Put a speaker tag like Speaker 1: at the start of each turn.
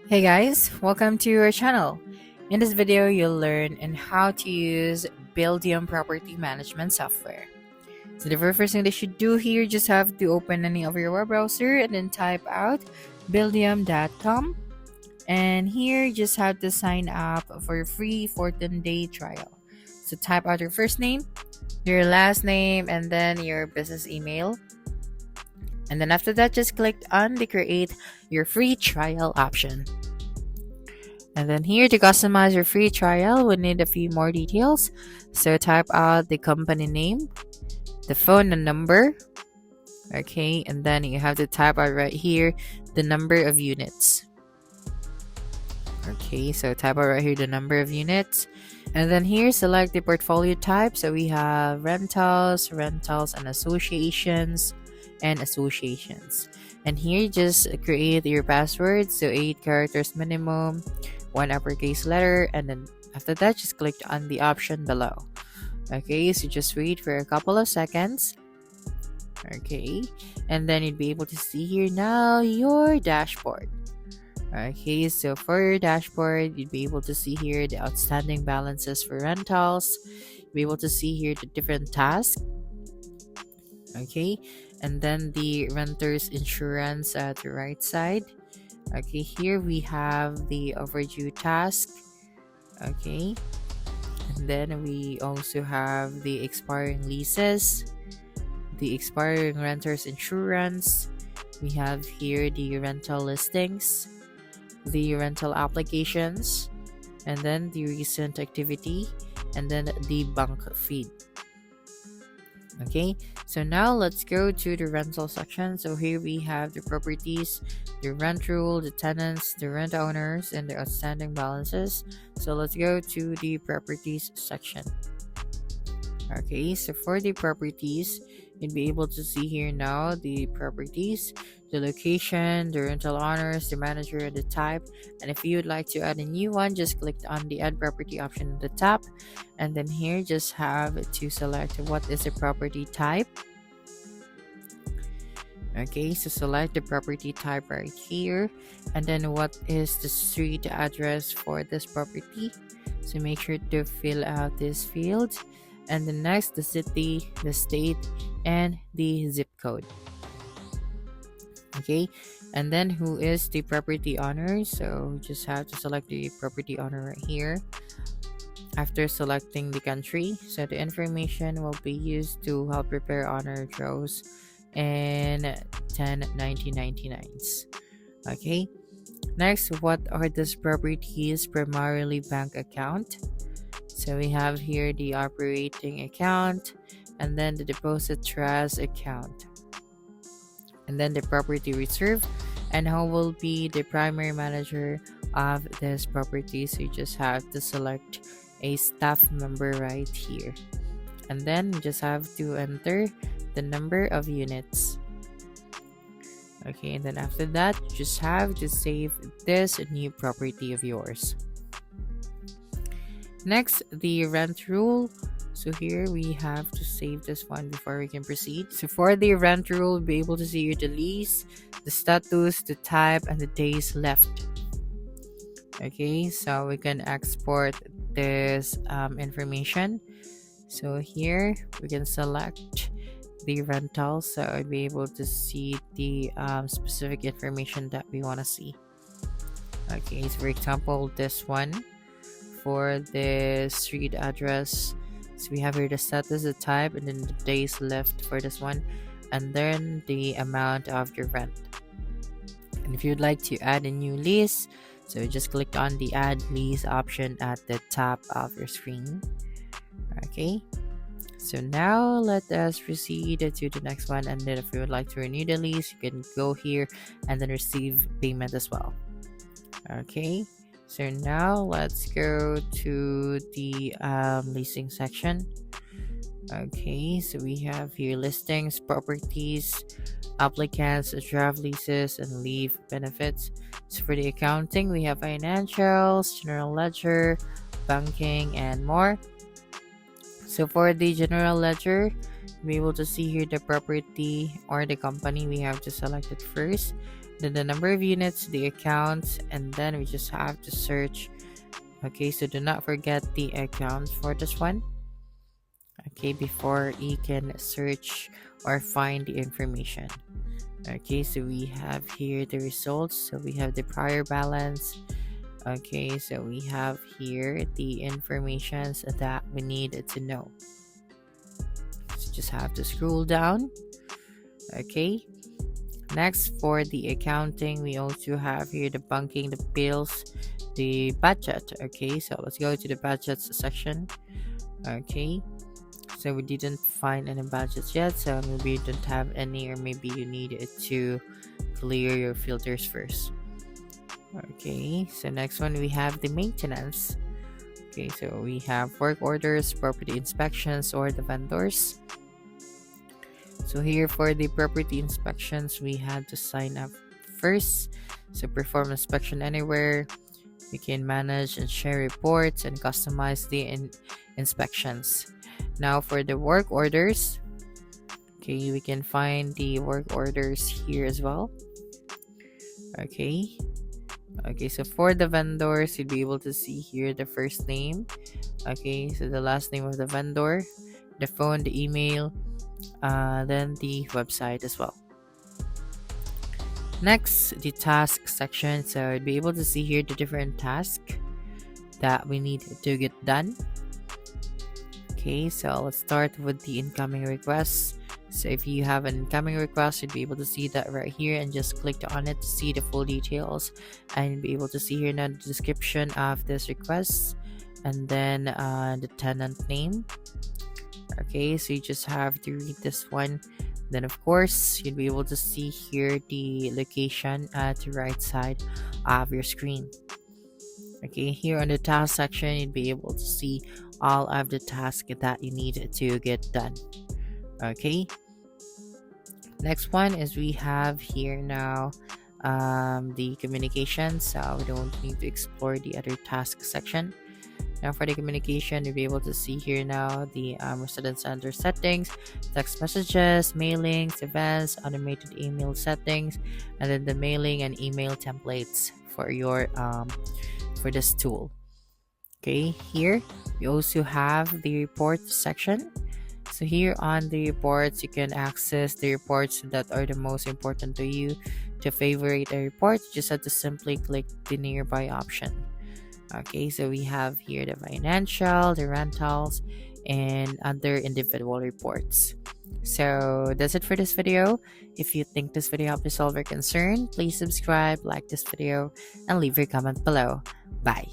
Speaker 1: Hey guys, welcome to our channel. In this video, you'll learn on how to use Buildium property management software. So the very first thing that you should do here, just have to open any of your web browser and then type out buildium.com. And here, you just have to sign up for a free 14-day trial. So type out your first name, your last name, and then your business email. And then after that, just click on the create your free trial option. And then here to customize your free trial, we need a few more details. So type out the company name, the phone number, okay, and then you have to type out right here the number of units. Okay, so type out right here the number of units. And then here select the portfolio type. So we have rentals and associations. And here just create your password. So 8 characters minimum, 1 uppercase letter, and then after that just click on the option below. Okay, so just wait for a couple of seconds. Okay, and then you'd be able to see here now your dashboard. Okay, so for your dashboard, you'd be able to see here the outstanding balances for rentals. You'll be able to see here the different tasks. Okay, and then the renter's insurance at the right side. Okay, here we have the overdue task. Okay, and then we also have the expiring leases, the expiring renter's insurance. We have here the rental listings, the rental applications, and then the recent activity, and then the bank feed. Okay, so now let's go to the rental section. So here we have the properties, the rent rule, the tenants, the rent owners, and the outstanding balances. So let's go to the properties section. Okay, so for the properties, you'd be able to see here now the properties, the location, the rental owners, the manager, and the type. And if you would like to add a new one, just click on the add property option at the top, and then here just have to select what is the property type. Okay, so select the property type right here, and then what is the street address for this property. So make sure to fill out this field, and the next, the city, the state, and the zip code. Okay, and then who is the property owner. So just have to select the property owner right here. After selecting the country, so the information will be used to help prepare honor draws and 10/1999s. Okay, next, what are this property's primarily bank account? So we have here the operating account, and then the deposit trust account, and then the property reserve, and who will be the primary manager of this property. So you just have to select a staff member right here, and then you just have to enter the number of units. Okay, and then after that, you just have to save this new property of yours. Next, the rent rule. So here we have to save this one before we can proceed. So for the rent rule, we'll be able to see here the lease, the status, the type, and the days left. Okay, so we can export this information. So here we can select the rental, so I'll be able to see the specific information that we want to see. Okay, so for example, this one for the street address. So we have here the status, the type, and then the days left for this one, and then the amount of your rent. And if you'd like to add a new lease, so just click on the add lease option at the top of your screen. Okay, so now let us proceed to the next one, and then if you would like to renew the lease, you can go here and then receive payment as well. Okay, so now let's go to the leasing section. Okay, so we have here listings, properties, applicants, draft leases, and leave benefits. So for the accounting, we have financials, general ledger, banking, and more. So for the general ledger, you'll be able to see here the property or the company. We have to select it first, then the number of units, the account, and then we just have to search. Okay, so do not forget the account for this one. Okay, before you can search or find the information. Okay, so we have here the results. So we have the prior balance. Okay, so we have here the informations that we need to know. So just have to scroll down. Okay, next for the accounting, we also have here the banking, the bills, the budget. Okay, so let's go to the budgets section. Okay, so we didn't find any budgets yet, so maybe you don't have any, or maybe you need it to clear your filters first. Okay, so next one we have the maintenance. Okay, so we have work orders, property inspections, or the vendors. So here for the property inspections, we had to sign up first. So perform inspection anywhere. You can manage and share reports and customize the inspections. Now for the work orders, okay, we can find the work orders here as well. Okay, so for the vendors, you'll be able to see here the first name. Okay, so the last name of the vendor, the phone, the email, then the website as well. Next, the task section. So you'll be able to see here the different tasks that we need to get done. Okay, so let's start with the incoming requests. So if you have an incoming request, you'd be able to see that right here, and just click on it to see the full details, and you'll be able to see here now the description of this request, and then the tenant name. Okay, so you just have to read this one. Then of course you'll be able to see here the location at the right side of your screen. Okay, here on the task section, you'll be able to see all of the tasks that you need to get done. Okay, next one is we have here now the communication, so we don't need to explore the other task section. Now for the communication, you'll be able to see here now the resident center settings, text messages, mailings, events, automated email settings, and then the mailing and email templates for your for this tool. Okay, here we also have the report section. So here on the reports, you can access the reports that are the most important to you. To favorite a report, you just have to simply click the nearby option. Okay, so we have here the financial, the rentals, and other individual reports. So that's it for this video. If you think this video helped you solve your concern, please subscribe, like this video, and leave your comment below. Bye.